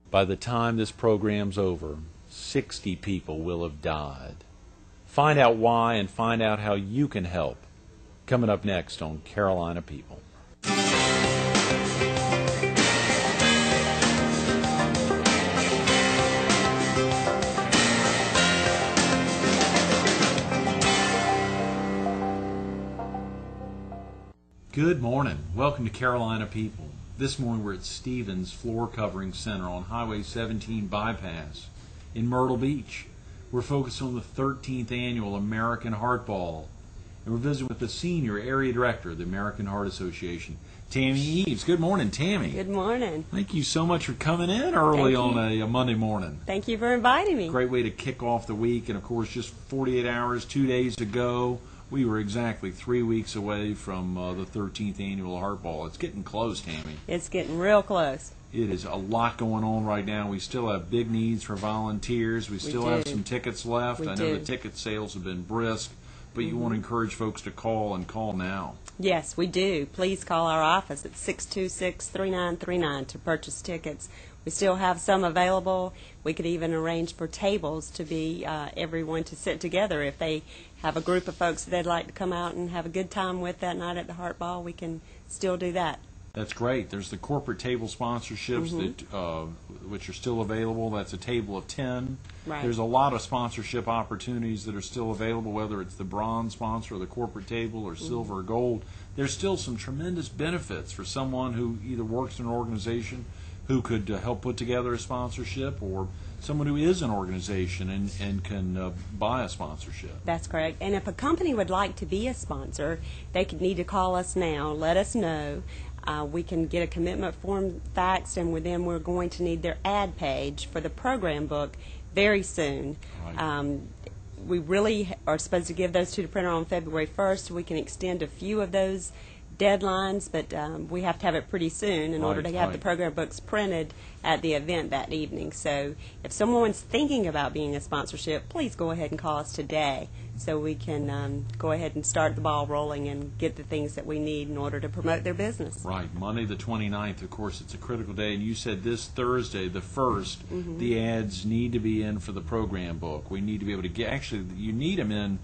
By the time this program's over, 60 people will have died. Find out why and find out how you can help. Coming up next on Carolina People. Good morning. Welcome to Carolina People. This morning we're at Stevens Floor Covering Center on Highway 17 Bypass in Myrtle Beach. We're focused on the 13th Annual American Heart Ball. And we're visiting with the Senior Area Director of the American Heart Association, Tammy Eaves. Good morning, Tammy. Good morning. Thank you so much for coming in early on a Monday morning. Thank you for inviting me. Great way to kick off the week. And, of course, just 48 hours, 2 days ago, we were exactly 3 weeks away from the 13th Annual Heart Ball. It's getting close, Tammy. It's getting real close. It is a lot going on right now. We still have big needs for volunteers. We still have some tickets left. I know the ticket sales have been brisk, but you want to encourage folks to call and call now. Yes, we do. Please call our office at 626-3939 to purchase tickets. We still have some available. We could even arrange for tables to be everyone to sit together. If they have a group of folks that they'd like to come out and have a good time with that night at the Heart Ball, we can still do that. That's great. There's the corporate table sponsorships that which are still available. That's a table of 10. Right. There's a lot of sponsorship opportunities that are still available, whether it's the bronze sponsor or the corporate table or silver or gold. There's still some tremendous benefits for someone who either works in an organization who could help put together a sponsorship, or someone who is an organization and can buy a sponsorship. That's correct. And if a company would like to be a sponsor, they could need to call us now, let us know. We can get a commitment form faxed, and then we're going to need their ad page for the program book very soon. Right. We really are supposed to give those to the printer on February 1st. We can extend a few of those deadlines, but we have to have it pretty soon in order to have the program books printed at the event that evening. So if someone's thinking about being a sponsorship, please go ahead and call us today so we can go ahead and start the ball rolling and get the things that we need in order to promote their business. Right. Monday the 29th, of course, it's a critical day, and you said this Thursday, the 1st, the ads need to be in for the program book. We need to be able to get, actually, you need them in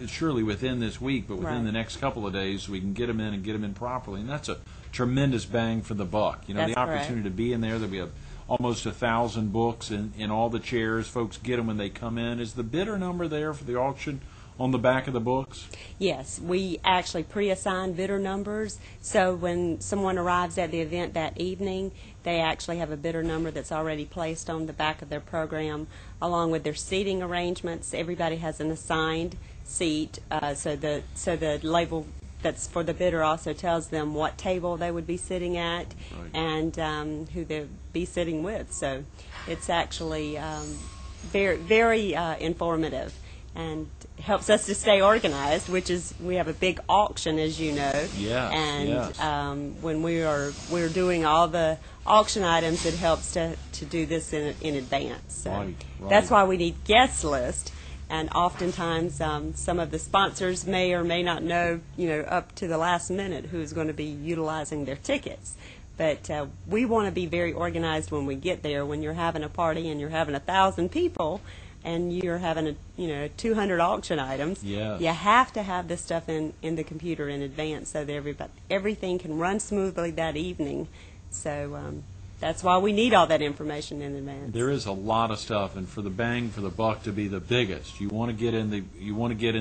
surely within this week, but within the next couple of days, so we can get them in and get them in properly. And that's a tremendous bang for the buck. You know, that's the opportunity to be in there, that we have almost 1,000 books in all the chairs. Folks get them when they come in. Is the bidder number there for the auction on the back of the books? Yes, we actually pre-assign bidder numbers, so when someone arrives at the event that evening, they actually have a bidder number that's already placed on the back of their program, along with their seating arrangements. Everybody has an assigned seat, so the label that's for the bidder also tells them what table they would be sitting at and who they'll be sitting with. So it's actually very, very informative, and helps us to stay organized, which is, we have a big auction, as you know. Yeah. And when we're doing all the auction items, it helps to do this in advance. So right. That's why we need guest list. And oftentimes, some of the sponsors may or may not know, up to the last minute who's going to be utilizing their tickets. But we want to be very organized when we get there. When you're having a party and you're having 1,000 people, and you're having 200 auction items, you have to have this stuff in the computer in advance so that everything can run smoothly that evening. So that's why we need all that information in advance. There is a lot of stuff, and for the bang for the buck to be the biggest, you want to get in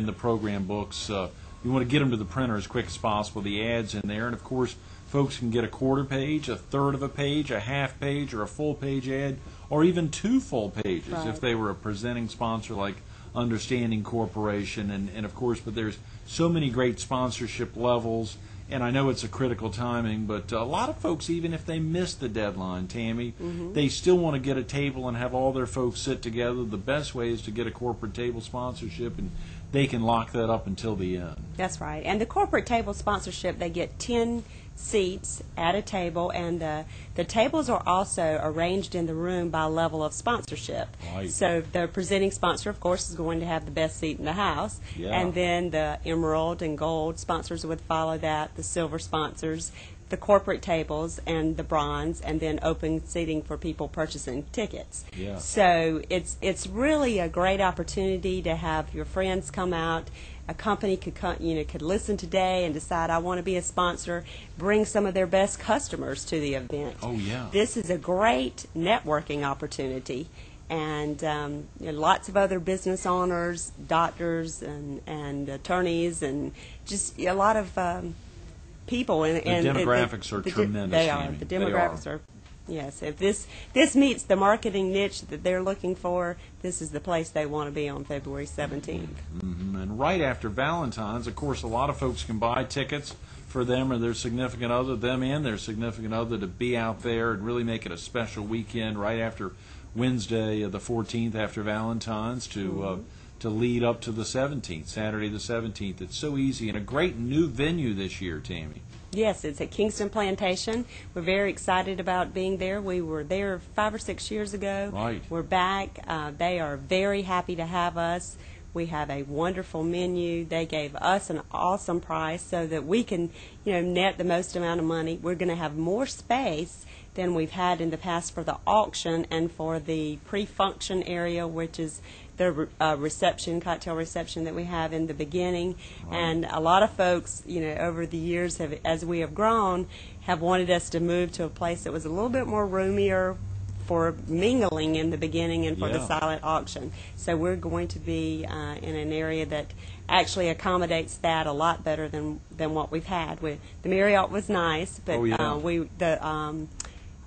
the program books. You want to get them to the printer as quick as possible. The ads in there, and of course, folks can get a quarter page, a third of a page, a half page, or a full page ad, or even 2 full pages if they were a presenting sponsor like Understanding Corporation. And of course, but there's so many great sponsorship levels, and I know it's a critical timing, but a lot of folks, even if they miss the deadline, Tammy, they still want to get a table and have all their folks sit together. The best way is to get a corporate table sponsorship, and they can lock that up until the end. That's right. And the corporate table sponsorship, they get 10 seats at a table, and the tables are also arranged in the room by level of sponsorship. Right. So the presenting sponsor, of course, is going to have the best seat in the house, and then the emerald and gold sponsors would follow that, the silver sponsors, the corporate tables and the bronze, and then open seating for people purchasing tickets. Yeah. So it's really a great opportunity to have your friends come out. A company could listen today and decide, I want to be a sponsor, bring some of their best customers to the event. Oh, yeah. This is a great networking opportunity, and lots of other business owners, doctors, and attorneys, and just a lot of people. And the demographics are tremendous. They are. Tammy. The demographics are. Yes, if this meets the marketing niche that they're looking for, this is the place they want to be on February 17th. Mm-hmm. And right after Valentine's, of course, a lot of folks can buy tickets for them or their significant other, to be out there and really make it a special weekend right after Wednesday, the 14th, after Valentine's, to lead up to the 17th, Saturday the 17th. It's so easy, and a great new venue this year, Tammy. Yes, it's at Kingston Plantation. We're very excited about being there. We were there 5 or 6 years ago. Right. We're back. They are very happy to have us. We have a wonderful menu. They gave us an awesome price so that we can, net the most amount of money. We're going to have more space than we've had in the past for the auction and for the pre-function area, which is the cocktail reception that we have in the beginning. Right. And a lot of folks, over the years, as we have grown, have wanted us to move to a place that was a little bit more roomier for mingling in the beginning and for the silent auction. So we're going to be in an area that actually accommodates that a lot better than what we've had. The Marriott was nice, but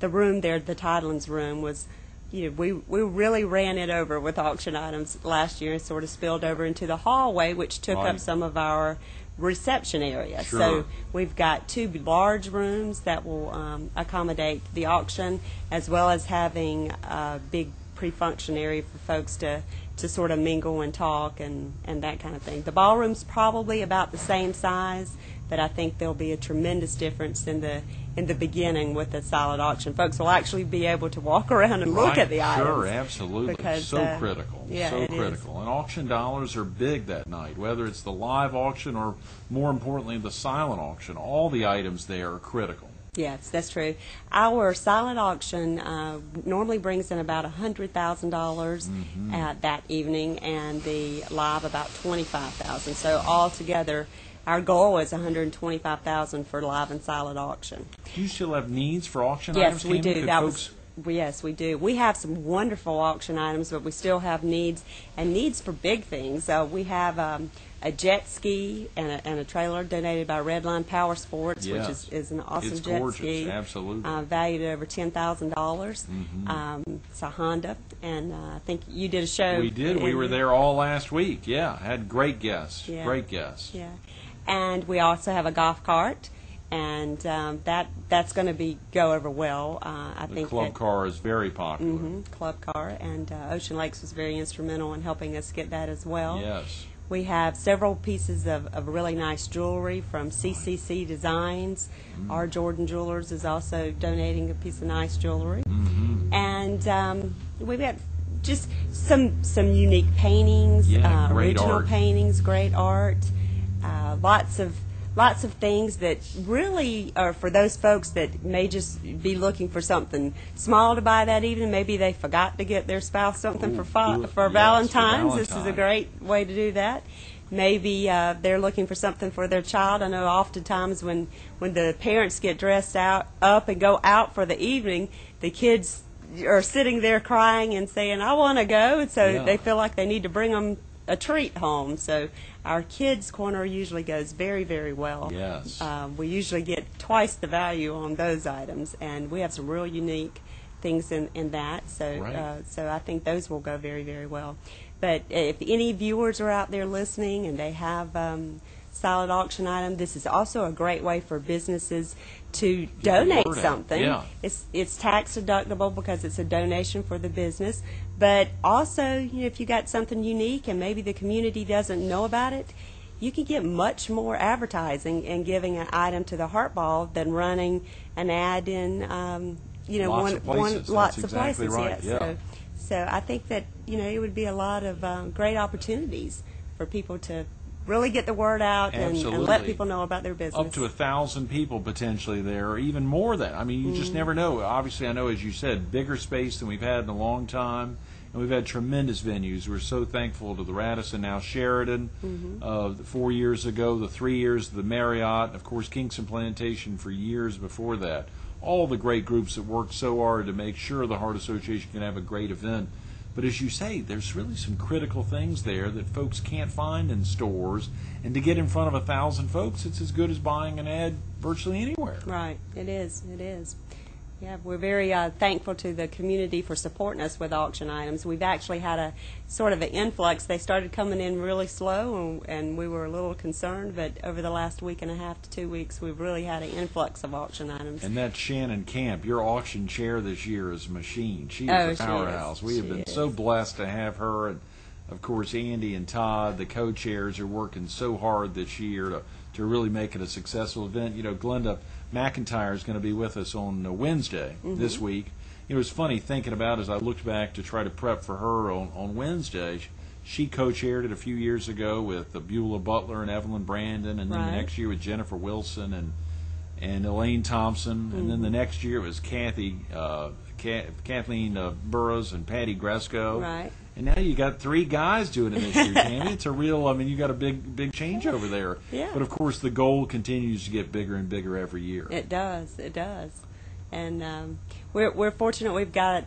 the room there, the Tidelands room, was, we really ran it over with auction items last year and sort of spilled over into the hallway, which took up some of our reception area. Sure. So we've got 2 large rooms that will accommodate the auction, as well as having a big pre-function area for folks to sort of mingle and talk and that kind of thing. The ballroom's probably about the same size, but I think there'll be a tremendous difference in the beginning with the silent auction. Folks will actually be able to walk around and look at the items. Sure, absolutely. Because, so critical. Yeah, so it critical. is. And auction dollars are big that night, whether it's the live auction or, more importantly, the silent auction. All the items there are critical. Yes, that's true. Our silent auction normally brings in about $100,000 that evening, and the live about $25,000. So altogether, our goal is $125,000 for live and silent auction. Do you still have needs for auction Yes, items? we Tammy? do. Yes, we do. We have some wonderful auction items, but we still have needs, and needs for big things. We have a jet ski and a trailer donated by Redline Power Sports, which is an awesome jet gorgeous. ski. Absolutely. Valued at over $10,000. It's a Honda, and I think you did a show. We did. We were there all last week. Yeah, had great guests. Yeah. Great guests. Yeah, and we also have a golf cart. And that's going to go over well. I think the club car is very popular. Club car, and Ocean Lakes was very instrumental in helping us get that as well. Yes. We have several pieces of really nice jewelry from CCC Designs. Our Jordan Jewelers is also donating a piece of nice jewelry. And we've got just some unique paintings, great original art. paintings, great art, lots of things that really are for those folks that may just be looking for something small to buy that evening. Maybe they forgot to get their spouse something for Valentine's. This is a great way to do that. Maybe they're looking for something for their child. I know oftentimes when the parents get dressed up and go out for the evening, the kids are sitting there crying and saying, I want to go, and so they feel like they need to bring them a treat home. So our kids' corner usually goes very, very well. Yes. We usually get twice the value on those items, and we have some real unique things in that. So, so I think those will go very, very well. But if any viewers are out there listening and they have silent auction item, this is also a great way for businesses to donate something. Yeah. It's tax deductible because it's a donation for the business. But also, if you got something unique and maybe the community doesn't know about it, you can get much more advertising and giving an item to the Heart Ball than running an ad in, lots of places. Lots That's of exactly places. right. Yes. Yeah. So I think that it would be a lot of great opportunities for people to really get the word out and let Absolutely. people know about their business. Up to 1,000 people potentially there, or even more than. I mean, you just never know. Obviously, I know, as you said, bigger space than we've had in a long time, and we've had tremendous venues. We're so thankful to the Radisson, now Sheridan, 4 years ago, the 3 years of the Marriott, and of course, Kingston Plantation for years before that. All the great groups that worked so hard to make sure the Heart Association can have a great event. But as you say, there's really some critical things there that folks can't find in stores. And to get in front of 1,000 folks, it's as good as buying an ad virtually anywhere. Right. It is. It is. Yeah, we're very thankful to the community for supporting us with auction items. We've actually had a sort of an influx. They started coming in really slow, and we were a little concerned, but over the last week and a half to 2 weeks, we've really had an influx of auction items. And that's Shannon Camp. Your auction chair this year is a machine. She is a powerhouse. We have been so blessed to have her. And, of course, Andy and Todd, the co-chairs, are working so hard this year to really make it a successful event. You know, Glenda McIntyre is going to be with us on Wednesday this week. It was funny thinking about as I looked back to try to prep for her on Wednesday. She co-chaired it a few years ago with Beulah Butler and Evelyn Brandon, and then the next year with Jennifer Wilson and Elaine Thompson, and then the next year it was Kathleen Burrows and Patty Gresco. Right. And now you got 3 guys doing it this year, Tammy. It's a real, I mean, you got a big change over there. Yeah. But of course, the goal continues to get bigger and bigger every year. It does. It does. And we're fortunate. We've got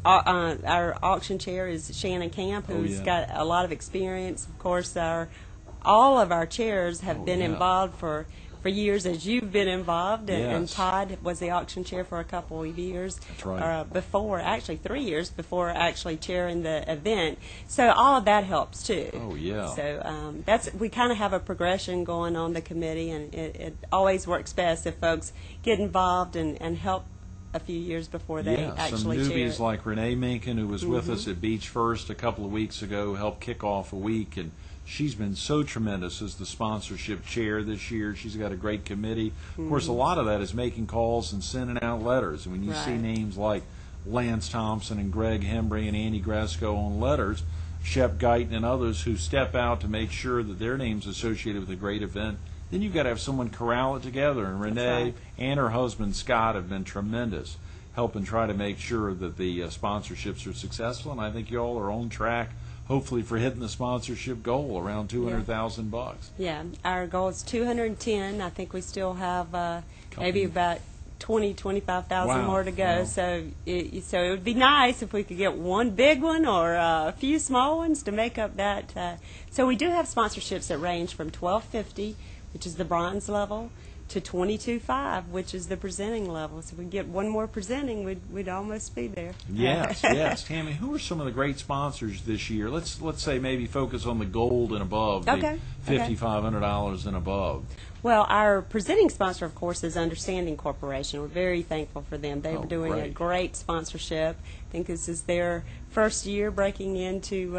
our auction chair is Shannon Camp, who's got a lot of experience. Of course, all of our chairs have been involved for years, as you've been involved, and Todd was the auction chair for a couple of years. That's right. Before, actually 3 years before actually chairing the event. So all of that helps too. Oh yeah. So we kind of have a progression going on the committee, and it always works best if folks get involved and help a few years before they actually some chair newbies it. like Renee Minkin, who was with us at Beach First a couple of weeks ago, helped kick off a week, and she's been so tremendous as the sponsorship chair this year. She's got a great committee. Of course, a lot of that is making calls and sending out letters. And when you see names like Lance Thompson and Greg Hembry and Andy Grasco on letters, Shep Guyton and others who step out to make sure that their name's associated with a great event, then you've got to have someone corral it together. And Renee and her husband Scott have been tremendous, helping try to make sure that the sponsorships are successful. And I think you all are on track, hopefully, for hitting the sponsorship goal around $200,000. Yeah, our goal is 210. I think we still have maybe about 25,000 more to go. Wow. So it would be nice if we could get one big one or a few small ones to make up that. So we do have sponsorships that range from $12.50, which is the bronze level, to $22.5, which is the presenting level. So if we get one more presenting, we'd almost be there. Yes, yes. Tammy, who are some of the great sponsors this year? Let's say maybe focus on the gold and above, the $5,500 and above. Well, our presenting sponsor, of course, is Understanding Corporation. We're very thankful for them. They're doing a great sponsorship. I think this is their first year breaking into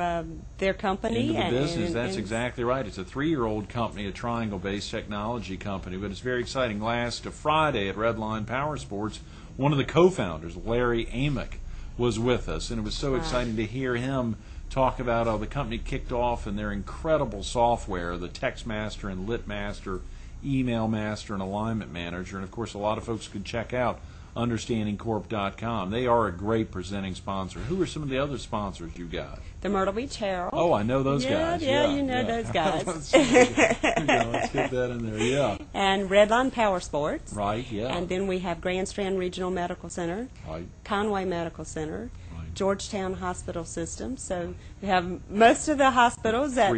their company. Into the business, that's exactly right. It's a 3-year-old company, a Triangle-based technology company, but it's very exciting. Last Friday at Redline Power Sports, one of the co-founders, Larry Amick, was with us, and it was so exciting to hear him talk about how the company kicked off and their incredible software, the Text Master and Lit Master, Email Master, and Alignment Manager. And, of course, a lot of folks can check out understandingcorp.com. They are a great presenting sponsor. Who are some of the other sponsors you got? The Myrtle Beach Herald. Oh, I know those guys. Yeah, you know those guys. Let's get that in there, yeah. And Redline Power Sports. Right, yeah. And then we have Grand Strand Regional Medical Center, Conway Medical Center, Georgetown Hospital System. So we have most of the hospitals at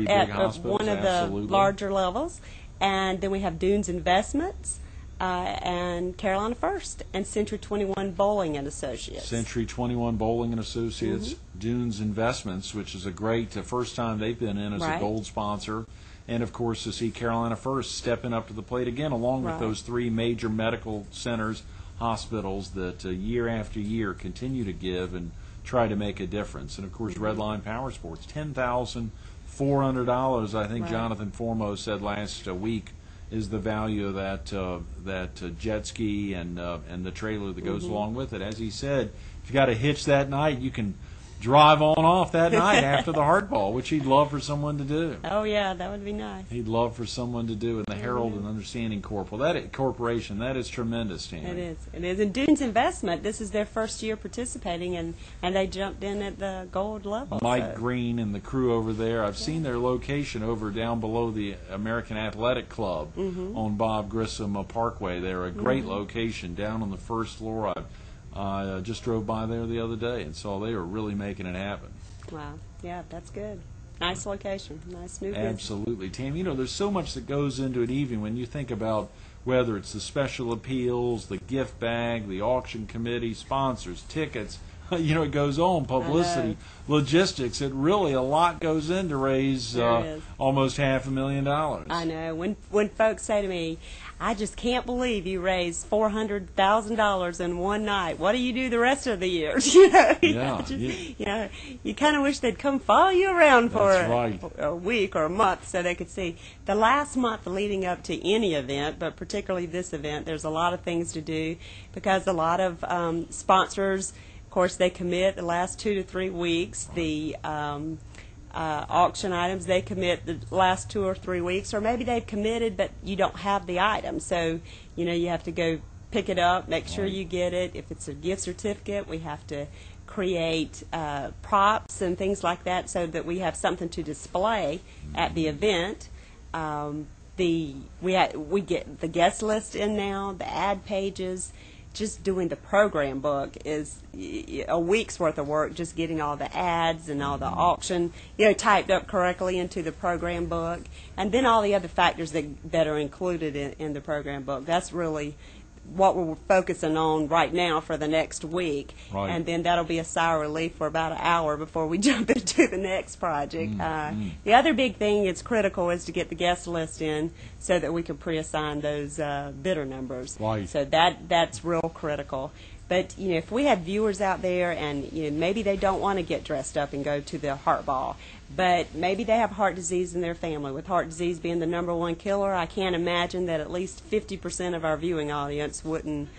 one of the larger levels. And then we have Dunes Investments, and Carolina First, and Century 21 Bowling and Associates. Century 21 Bowling and Associates, Dunes Investments, which is a great first time they've been in as a gold sponsor. And, of course, to see Carolina First stepping up to the plate again, along with those 3 major medical centers, hospitals that year after year continue to give and try to make a difference. And, of course, Redline Power Sports, $10,400, I think Jonathan Formo said last week, is the value of that jet ski and the trailer that goes along with it. As he said, if you got a hitch that night, you can drive on off that night after the hardball, which he'd love for someone to do. Oh, yeah, that would be nice. He'd love for someone to do in the Herald and Understanding Corporation. That is tremendous, Tammy. It is. It is. And Dune's Investment, this is their first year participating, and they jumped in at the gold level. Mike Green and the crew over there. I've seen their location over down below the American Athletic Club on Bob Grissom Parkway. They're a great location down on the first floor. I just drove by there the other day and saw they were really making it happen. Wow. Yeah, that's good. Nice location. Nice new business. Absolutely. Tam, there's so much that goes into an evening when you think about whether it's the special appeals, the gift bag, the auction committee, sponsors, tickets. It goes on, publicity, logistics. It really, a lot goes in to raise almost $500,000. I know. When folks say to me, I just can't believe you raised $400,000 in one night. What do you do the rest of the year? You kind of wish they'd come follow you around for a week or a month so they could see. The last month leading up to any event, but particularly this event, there's a lot of things to do because a lot of sponsors, of course, they commit the last 2 to 3 weeks. The auction items, they commit the last 2 or 3 weeks, or maybe they've committed but you don't have the item. So, you have to go pick it up, make sure you get it. If it's a gift certificate, we have to create props and things like that so that we have something to display at the event. We get the guest list in now, the ad pages. Just doing the program book is a week's worth of work, just getting all the ads and all the auction, typed up correctly into the program book, and then all the other factors that are included in the program book. That's really what we're focusing on right now for the next week, and then that'll be a sigh of relief for about an hour before we jump into the next project. The other big thing that's critical is to get the guest list in so that we can pre-assign those bidder numbers. So that's real critical. But if we have viewers out there and maybe they don't want to get dressed up and go to the heart ball, but maybe they have heart disease in their family. With heart disease being the #1 killer, I can't imagine that at least 50% of our viewing audience wouldn't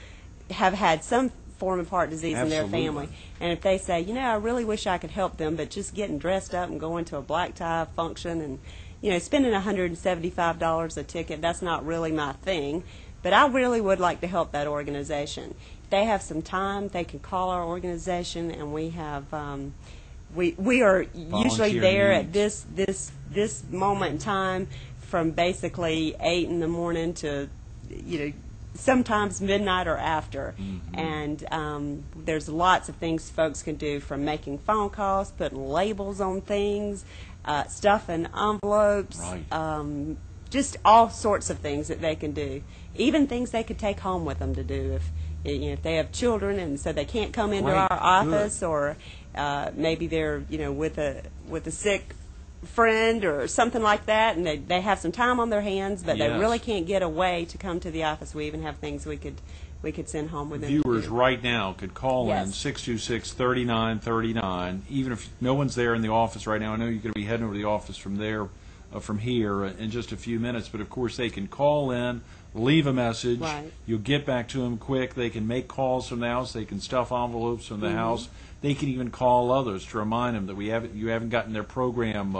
have had some form of heart disease in their family. And if they say, I really wish I could help them, but just getting dressed up and going to a black tie function and spending $175 a ticket, that's not really my thing. But I really would like to help that organization. If they have some time, they can call our organization, and we have we are usually there at this moment in time from basically 8 in the morning to sometimes midnight or after. And there's lots of things folks can do, from making phone calls, putting labels on things, stuffing envelopes, just all sorts of things that they can do. Even things they could take home with them to do if they have children and so they can't come into our office, or maybe they're with a sick friend or something like that, and they have some time on their hands, but they really can't get away to come to the office. We even have things we could send home with them. Viewers right now could call in 626-3939. Even if no one's there in the office right now, I know you're going to be heading over to the office from here in just a few minutes, but of course they can call in, leave a message. You'll get back to them quick. They can make calls from the house. They can stuff envelopes from the house. They can even call others to remind them that you haven't gotten their program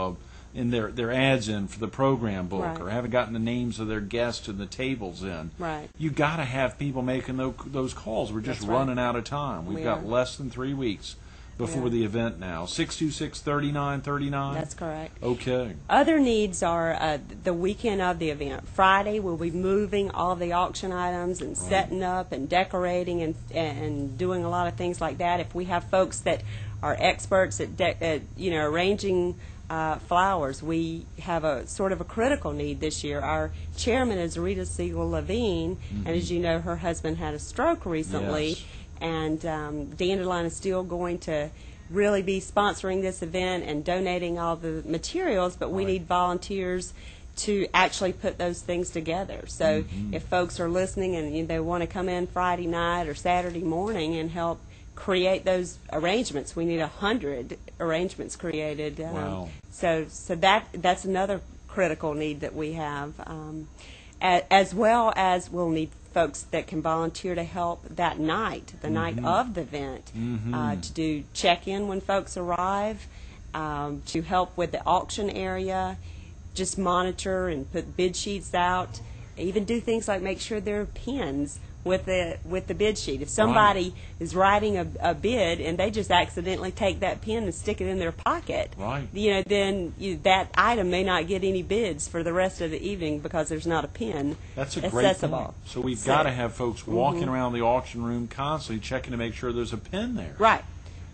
in their ads in for the program book, or haven't gotten the names of their guests and the tables in. You got to have people making those calls. We're just running out of time. We've got less than 3 weeks before the event now. 626-3939? That's correct. Okay. Other needs are the weekend of the event. Friday, we'll be moving all of the auction items and setting up and decorating and doing a lot of things like that. If we have folks that are experts at arranging flowers, we have a sort of a critical need this year. Our chairman is Rita Siegel Levine, and as you know, her husband had a stroke recently. And Dandelion is still going to really be sponsoring this event and donating all the materials, but we need volunteers to actually put those things together. So if folks are listening and they want to come in Friday night or Saturday morning and help create those arrangements, we need 100 arrangements created. So that's another critical need that we have, as well as we'll need folks that can volunteer to help that night, the night of the event, to do check-in when folks arrive, to help with the auction area, just monitor and put bid sheets out, even do things like make sure there are pins with the bid sheet. If somebody is writing a bid and they just accidentally take that pin and stick it in their pocket, then that item may not get any bids for the rest of the evening because there's not a pin That's a accessible. great point. So we've got to have folks walking around the auction room constantly checking to make sure there's a pin there. Right.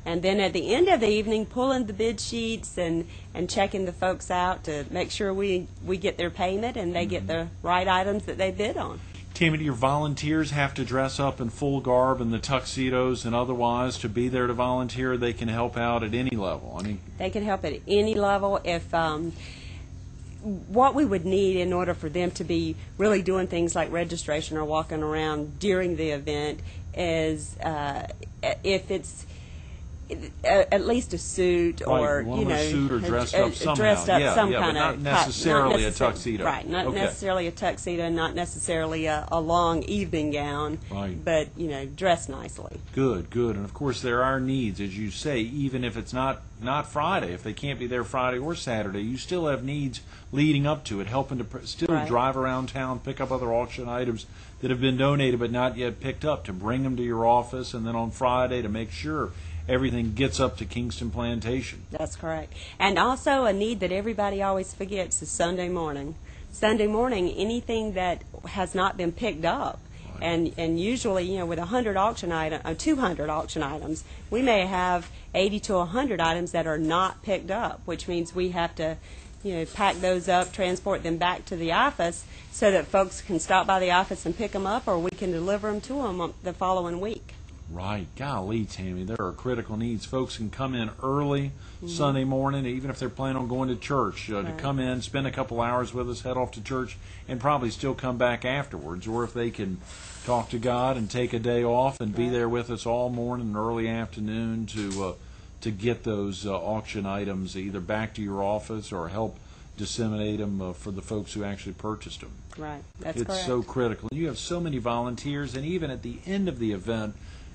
And then at the end of the evening, pulling the bid sheets and checking the folks out to make sure we get their payment and they get the right items that they bid on. Tammy, do your volunteers have to dress up in full garb and the tuxedos and otherwise to be there to volunteer? They can help out at any level. I mean, they can help at any level. If what we would need in order for them to be really doing things like registration or walking around during the event is if it's at least a suit or a suit or dressed up somehow. Dressed up some kind but of not necessarily a tuxedo. Right, not necessarily a tuxedo, not necessarily a long evening gown, but dressed nicely. Good, and of course there are needs, as you say, even if it's not Friday. If they can't be there Friday or Saturday, you still have needs leading up to it, helping to still drive around town, pick up other auction items that have been donated but not yet picked up, to bring them to your office, and then on Friday to make sure everything gets up to Kingston Plantation. That's correct. And also a need that everybody always forgets is Sunday morning. Sunday morning, anything that has not been picked up, and usually, with 200 auction items, we may have 80 to 100 items that are not picked up, which means we have to pack those up, transport them back to the office so that folks can stop by the office and pick them up, or we can deliver them to them the following week. Right. Golly, Tammy, there are critical needs. Folks can come in early Sunday morning, even if they're planning on going to church, to come in, spend a couple hours with us, head off to church, and probably still come back afterwards. Or if they can talk to God and take a day off and be there with us all morning and early afternoon to get those auction items either back to your office or help disseminate them for the folks who actually purchased them. Right. That's correct. It's so critical. You have so many volunteers, and even at the end of the event,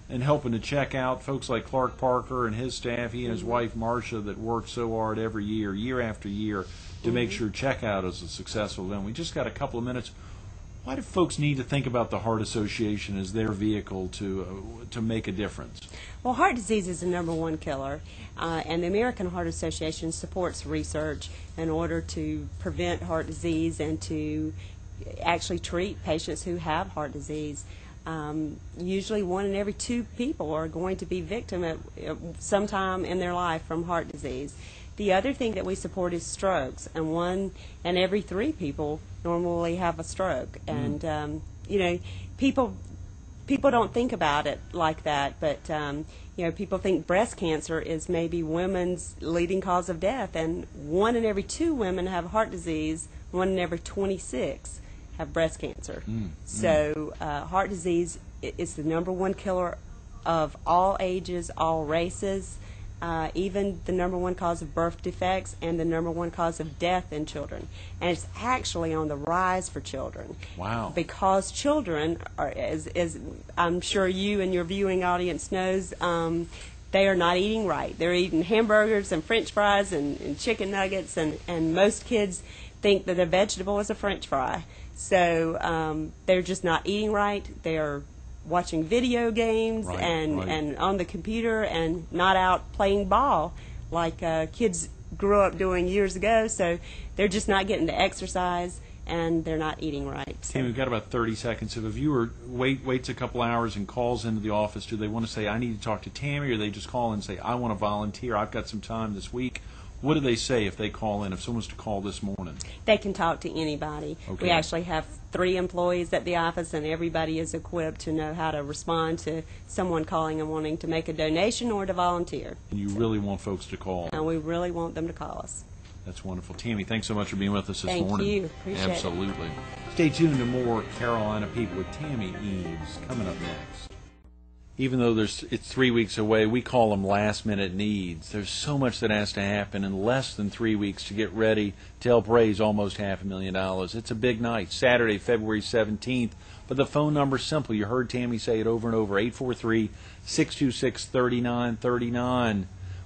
and helping to check out folks like Clark Parker and his staff, he and his wife Marcia, that work so hard every year, year after year, to make sure checkout is a successful event. We just got a couple of minutes. Why do folks need to think about the Heart Association as their vehicle to make a difference? Well, heart disease is the #1 killer, and the American Heart Association supports research in order to prevent heart disease and to actually treat patients who have heart disease. Usually 1 in every 2 people are going to be victim at sometime in their life from heart disease. The other thing that we support is strokes, and 1 in every 3 people normally have a stroke. And people don't think about it like that, but people think breast cancer is maybe women's leading cause of death, and 1 in every 2 women have heart disease. 1 in every 26 have breast cancer. So heart disease is the #1 killer of all ages, all races, even the #1 cause of birth defects and the #1 cause of death in children. And it's actually on the rise for children. Wow. Because children are, as I'm sure you and your viewing audience knows, they are not eating right. They're eating hamburgers and French fries and chicken nuggets, and most kids think that a vegetable is a French fry. So they're just not eating right. They're watching video games and on the computer and not out playing ball like kids grew up doing years ago. So they're just not getting the exercise and they're not eating right. So. Tammy, we've got about 30 seconds. If a viewer waits a couple hours and calls into the office, do they want to say, I need to talk to Tammy, or they just call in and say, I want to volunteer, I've got some time this week? What do they say if they call in, if someone was to call this morning? They can talk to anybody. Okay. We actually have 3 employees at the office, and everybody is equipped to know how to respond to someone calling and wanting to make a donation or to volunteer. And you really want folks to call? And we really want them to call us. That's wonderful. Tammy, thanks so much for being with us this morning. Thank you. Appreciate Absolutely. Stay tuned to more Carolina People with Tammy Eaves coming up next. even though it's 3 weeks away, we call them last-minute needs. There's so much that has to happen in less than 3 weeks to get ready to help raise almost $500,000. It's a big night, Saturday, February 17th, but the phone number's simple. You heard Tammy say it over and over, 843-626-3939.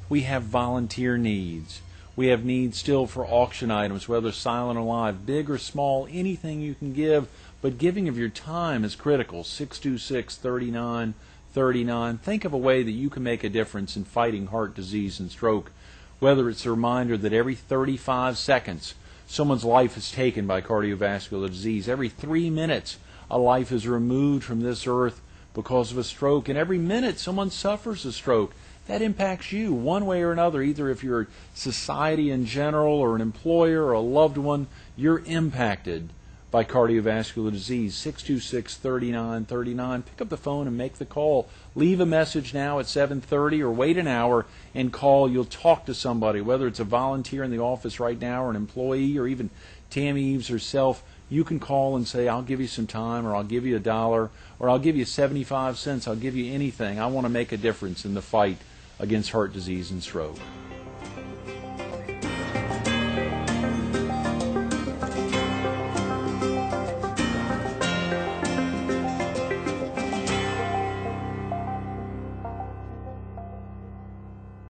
We have volunteer needs. We have needs still for auction items, whether silent or live, big or small, anything you can give, but giving of your time is critical. 626-3939. Think of a way that you can make a difference in fighting heart disease and stroke, whether it's a reminder that every 35 seconds someone's life is taken by cardiovascular disease, every 3 minutes a life is removed from this earth because of a stroke, and every minute someone suffers a stroke. That impacts you one way or another, either if you're society in general or an employer or a loved one, you're impacted by cardiovascular disease. 626-3939. Pick up the phone and make the call. Leave a message now at 7:30 or wait an hour and call. You'll talk to somebody, whether it's a volunteer in the office right now or an employee or even Tammy Eaves herself. You can call and say, I'll give you some time, or I'll give you $1, or I'll give you 75 cents. I'll give you anything. I want to make a difference in the fight against heart disease and stroke.